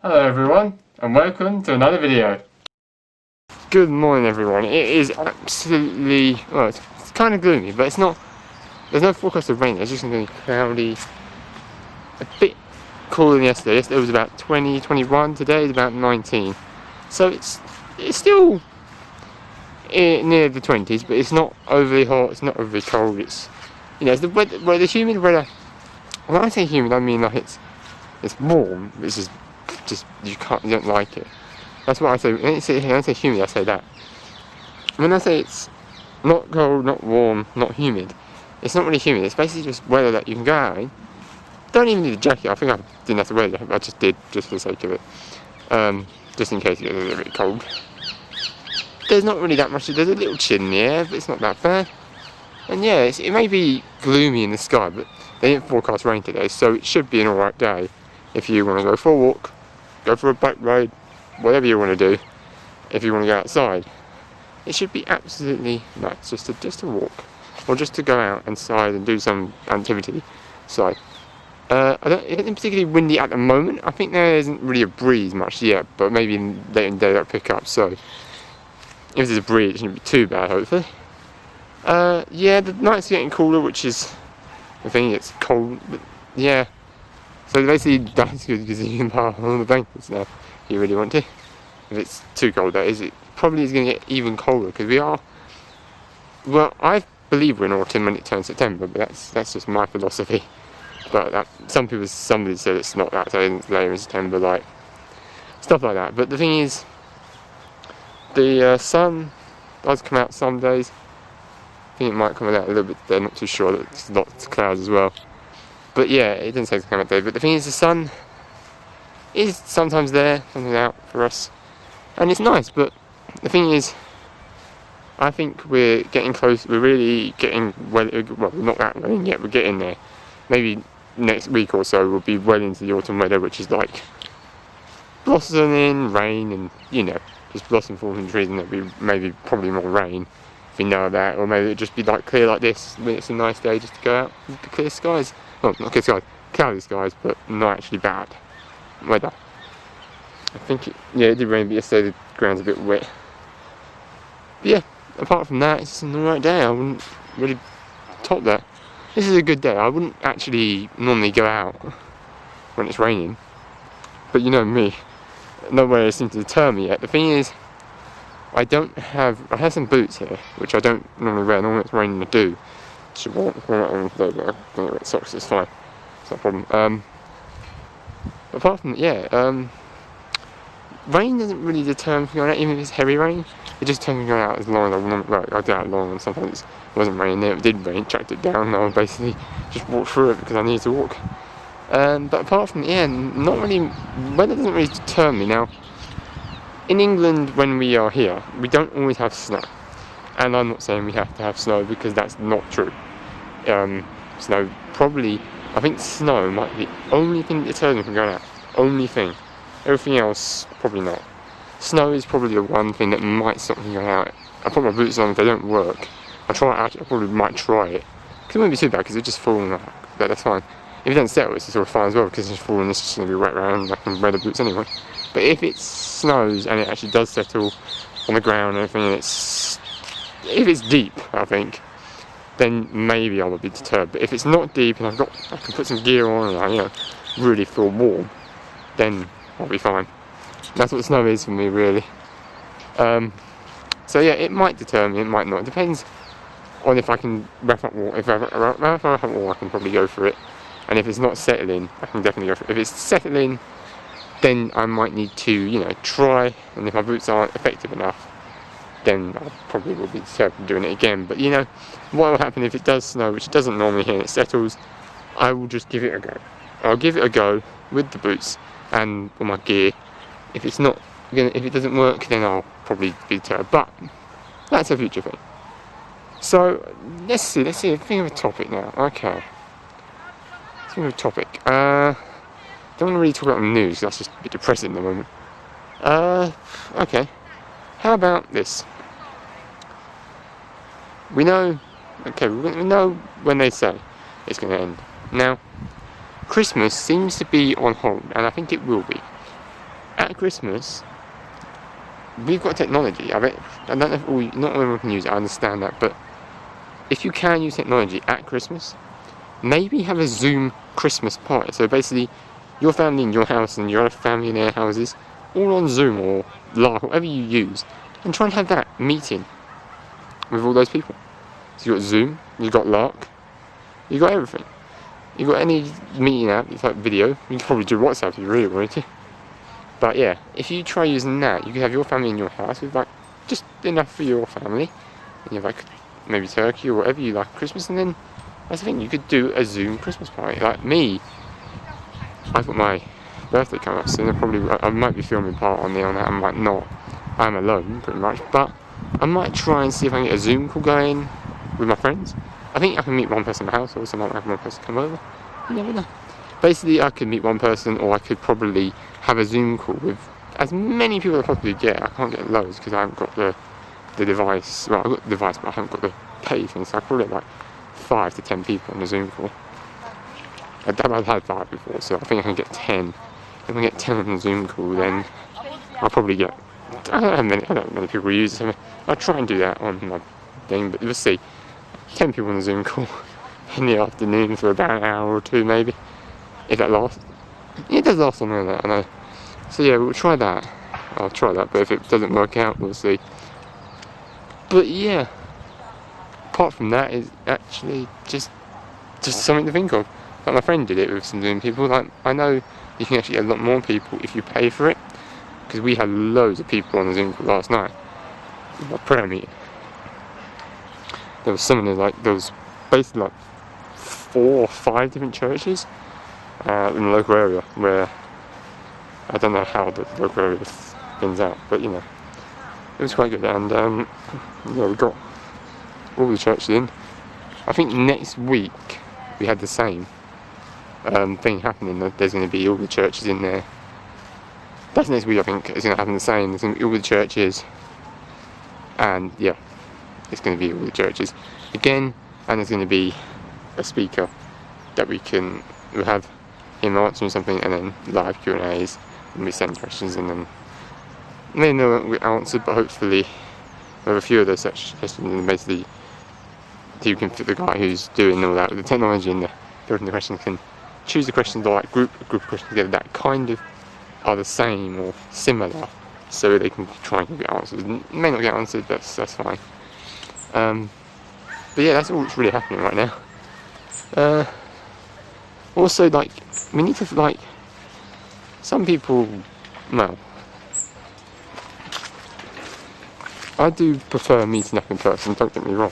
Hello everyone, and welcome to another video. Good morning everyone. It is absolutely, well, it's kind of gloomy, but it's not, there's no forecast of rain, it's just going to be cloudy, a bit cooler than yesterday. Yesterday was about 20, 21, today is about 19. So it's still near the 20s, but it's not overly hot, it's not overly cold, it's, you know, it's the weather, well, the humid weather. When I say humid, I mean like it's warm, it's just you don't like it. That's what I say. When I say humid, I say that. When I say it's not cold, not warm, not humid, it's not really humid. It's basically just weather that you can go out in. Don't even need a jacket. I think I didn't have to wear it. I just did, just for the sake of it, just in case it gets a little bit cold. There's not really that much. There's a little chill in the air, but it's not that bad. And yeah, it may be gloomy in the sky, but they didn't forecast rain today, so it should be an alright day if you want to go for a walk, go for a bike ride, whatever you want to do. If you want to go outside, it should be absolutely nice just to walk, or just to go out inside and do some activity. So it isn't particularly windy at the moment. I think there isn't really a breeze much yet, but maybe later in the day that'll pick up. So if there's a breeze, it shouldn't be too bad, hopefully. Yeah, the nights are getting cooler, which is the thing. It's cold, but yeah. So basically, that's good because you can pile on the blankets now if you really want to. If it's too cold, that is, it probably is going to get even colder because we are. Well, I believe we're in autumn when it turns September, but that's just my philosophy. But somebody said it's not that, so it's later in September, like stuff like that. But the thing is, the sun does come out some days. I think it might come out a little bit. They're not too sure. There's lots of clouds as well. But yeah, it doesn't say it's come out today. But the thing is, the sun is sometimes there, sometimes out for us, and it's nice. But the thing is, I think we're getting close. We're really getting well. Not that well yet. We're getting there. Maybe next week or so we'll be well into the autumn weather, which is like blossoming, rain, and you know, just blossom falling from trees, and there'll be maybe probably more rain. If you know that, or maybe it'll just be like clear like this when it's a nice day just to go out with the clear skies. Well, not clear skies, cloudy skies, but not actually bad weather. I think it did rain, but yesterday the ground's a bit wet. But yeah, apart from that, it's an alright day. I wouldn't really top that. This is a good day. I wouldn't actually normally go out when it's raining, but you know me, nowhere seems to deter me yet. The thing is, I have some boots here, which I don't normally wear. Normally it's raining, I do. Should walk on the wet socks, it's fine. It's not a problem. Apart from that, rain doesn't really deter me from going out, even if it's heavy rain. It just turns me going out as long as I want. Right, I do out long, and sometimes it wasn't raining. Then it did rain, tracked it down, and I would basically just walk through it because I needed to walk. But apart from that, not really. Weather doesn't really deter me now. In England, when we are here, we don't always have snow. And I'm not saying we have to have snow because that's not true. Snow probably, I think snow might be the only thing that deters me from going out. Only thing. Everything else, probably not. Snow is probably the one thing that might stop me going out. I put my boots on if they don't work. I probably might try it. Because it won't be too bad because it's just falling out. But that's fine. If it doesn't settle, it's sort of fine as well because it's just falling, it's just going to be wet around. I can wear the boots anyway. But if it snows and it actually does settle on the ground and everything, and if it's deep, I think, then maybe I will be deterred. But if it's not deep and I can put some gear on and I really feel warm, then I'll be fine. That's what snow is for me, really. So yeah, it might deter me, it might not. It depends on if I can wrap up water. If I wrap up water, I can probably go for it. And if it's not settling, I can definitely go for it. If it's settling, then I might need to, try, and if my boots aren't effective enough, then I probably will be deterred from doing it again. But what will happen if it does snow, which it doesn't normally here, and it settles, I will just give it a go. I'll give it a go with the boots and all my gear. If it doesn't work, then I'll probably be deterred. But that's a future thing. So let's see. Think of a topic now. Okay. Let's think of a topic. Don't want to really talk about the news, that's just a bit depressing at the moment. Okay. How about this? We know when they say it's going to end. Now, Christmas seems to be on hold, and I think it will be. at Christmas, we've got technology. I don't know if not everyone can use it, I understand that, but if you can use technology at Christmas, maybe have a Zoom Christmas party. So basically, your family in your house and your other family in their houses, all on Zoom or Live, whatever you use, and try and have that meeting with all those people. So you've got Zoom, you've got Lark, you've got everything. You've got any meeting app, it's like video. You can probably do WhatsApp if you really wanted to. But yeah, if you try using that, you can have your family in your house with like just enough for your family. And you have like maybe turkey or whatever you like at Christmas, and then that's the thing, you could do a Zoom Christmas party. Like me, I've got my birthday coming up soon. I might be filming part on that, I might not. I'm alone pretty much, but I might try and see if I can get a Zoom call going with my friends. I think I can meet one person in my house, or I might have one person come over. You never know. Basically, I could meet one person, or I could probably have a Zoom call with as many people as I possibly get. I can't get loads because I haven't got the device. Well, I've got the device, but I haven't got the pay thing. So I probably have like 5 to 10 people on the Zoom call. I've had 5 before, so I think I can get 10. If I get 10 on the Zoom call, then I'll probably get. I don't know many people use it. So I'll try and do that on my thing, but we'll see. 10 people on the Zoom call in the afternoon for about an hour or 2 maybe, if that lasts. Yeah, it does last longer than that, I know. So yeah, we'll try that. I'll try that, but if it doesn't work out, we'll see. But yeah, apart from that, it's actually just something to think of. Like my friend did it with some Zoom people. Like I know you can actually get a lot more people if you pay for it, because we had loads of people on the Zoom call last night. My prayer meeting. There was there was basically like 4 or 5 different churches in the local area, where I don't know how the local area spins out, but you know, it was quite good. And yeah, we got all the churches in. I think next week we had the same thing happening. There's going to be all the churches in there. That's next week, I think. It's going to happen the same. There's going to be all the churches, and yeah, it's going to be all the churches again. And there's going to be a speaker that we'll have him answering something, and then live Q&As, and we send questions, and then they know we answered, but hopefully we have a few of those such questions, and basically you can fit the guy who's doing all that with the technology and building the questions can choose the questions, or like group of questions together that kind of are the same or similar, so they can try and get answers. May not get answered, but that's fine. But yeah, that's all that's really happening right now. Also, like, we need to, like, some people, well, I do prefer meeting up in person, don't get me wrong.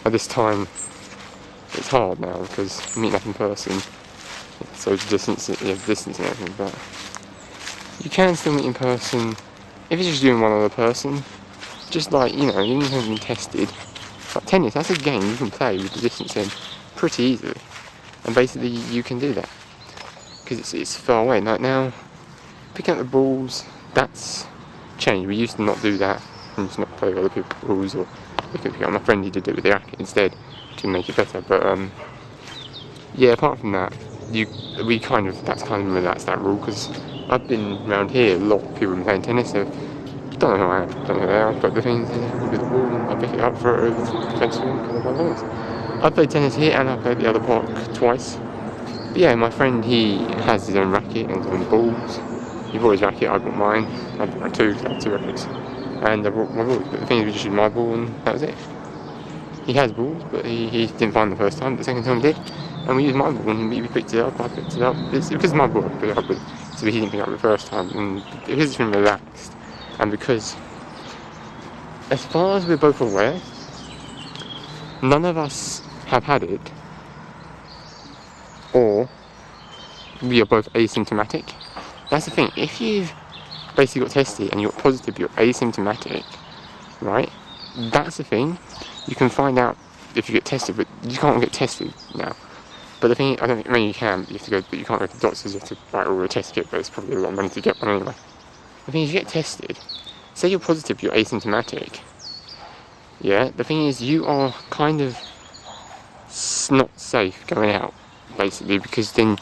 At this time, it's hard now because meeting up in person, so distancing and everything, but you can still meet in person if it's just you and one other person. Just like, you know, even if you've been tested. Like tennis, that's a game you can play with the distancing pretty easily, and basically you can do that because it's far away. Like now, picking up the balls, that's changed. We used to not do that and just not play with other people's balls, or we could pick up. My friend did it with the racket instead to make it better. But yeah, apart from that, that's kind of relaxed, that rule, because I've been around here, a lot of people have been playing tennis, so don't know who I am, don't know who they are, but the thing is, with the ball, I pick it up for it potentially I played tennis here, and I played the other park twice. But yeah, my friend, he has his own racket and his own balls. He bought his racket, I bought mine. I bought two rackets. And I brought my balls, but the thing is, we just used my ball and that was it. He has balls, but he didn't find them the first time, but the second time he did. And we used my ball, and we picked it up, I picked it up. It's because my ball I picked it up with, so he didn't pick it up the first time. And because it's been relaxed, and because, as far as we're both aware, none of us have had it, or we are both asymptomatic. That's the thing, if you've basically got tested and you're positive, you're asymptomatic, right? That's the thing, you can find out if you get tested, but you can't get tested now. But the thing, I don't think, maybe you can, but you have to go, but you can't go to the doctors, you have to write all the test kit, but it's probably a lot of money to get one anyway. The thing is, you get tested, say you're positive, you're asymptomatic, yeah, the thing is, you are kind of not safe going out, basically, because then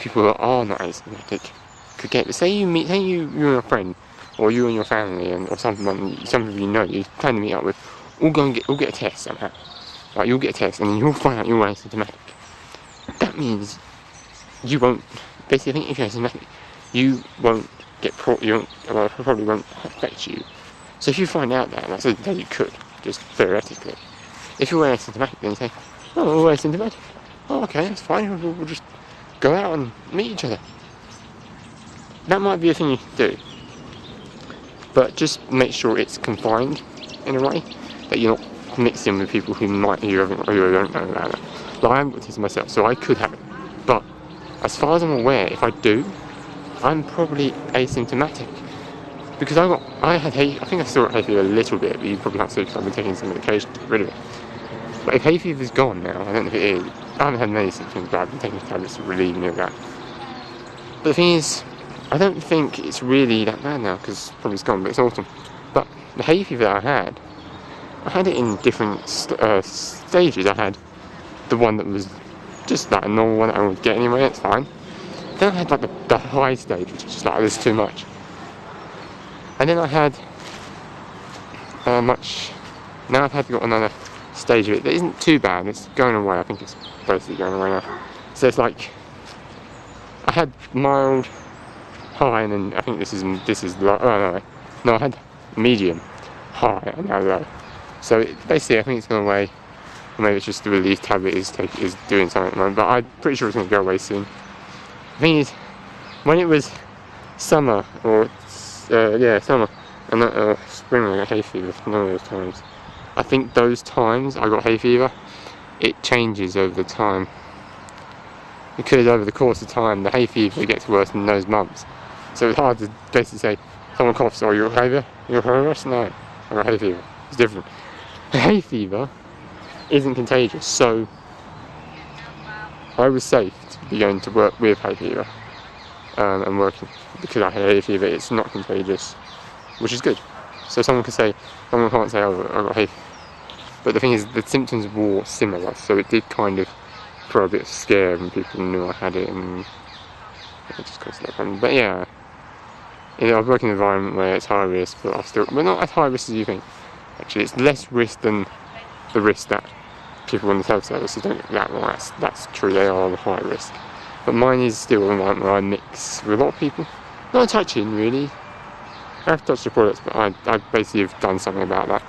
people are not asymptomatic could get. But say you and your friend, or you and your family, or someone you know, you plan to meet up with, all get a test somehow. Like, you'll get a test, and then you'll find out you're asymptomatic. That means you won't. Basically, I think if you're asymptomatic, you won't get it probably won't affect you. So if you find out that, that's that you could, just theoretically. If you're asymptomatic, then you say, oh, we're asymptomatic. Oh, okay, that's fine. We'll just go out and meet each other. That might be a thing you can do, but just make sure it's confined in a way that you're not mixing with people who don't know about it. Like, I haven't got tested myself, so I could have it. But as far as I'm aware, if I do, I'm probably asymptomatic because I think I still got hay fever a little bit, but you probably can't see because I've been taking some medication to get rid of it. But if hay fever's gone now, I don't know if it is. I haven't had many symptoms, but I've been taking tablets to relieve me of that. But the thing is, I don't think it's really that bad now because probably it's gone, but it's autumn. But the hay fever that I had it in different stages. I had the one that was just like a normal one that I would get anyway, it's fine. Then I had like the high stage, which is just like, this is too much. And then I had now I've got another stage of it that isn't too bad, it's going away, I think it's basically going away now. So it's like, I had mild, high, and then I think this is low, no, I had medium, high, and now low. So basically I think it's gone away, or maybe it's just the relief tablet is doing something at the moment, but I'm pretty sure it's going to go away soon. The thing is, when it was summer, or summer, and spring I got hay fever, none of those times. I think those times I got hay fever, it changes over the time. Because over the course of time, the hay fever gets worse in those months. So it's hard to basically say, someone coughs, oh, you're hay fever? You're virus? No, I got hay fever. It's different. Hay fever isn't contagious, so I was safe to be going to work with hay fever and working because I had hay fever. It's not contagious, which is good. So someone can't say, oh, I got hay fever. But the thing is, the symptoms were similar, so it did kind of throw a bit of scare when people knew I had it, and it just caused that problem. But yeah, I work in an environment where it's high risk, but we're not as high risk as you think. Actually, it's less risk than the risk that people in the health services don't get that. Well, that's true, they are the high risk. But mine is still an environment where I mix with a lot of people. Not touching, really. I have touched the products, but I basically have done something about that.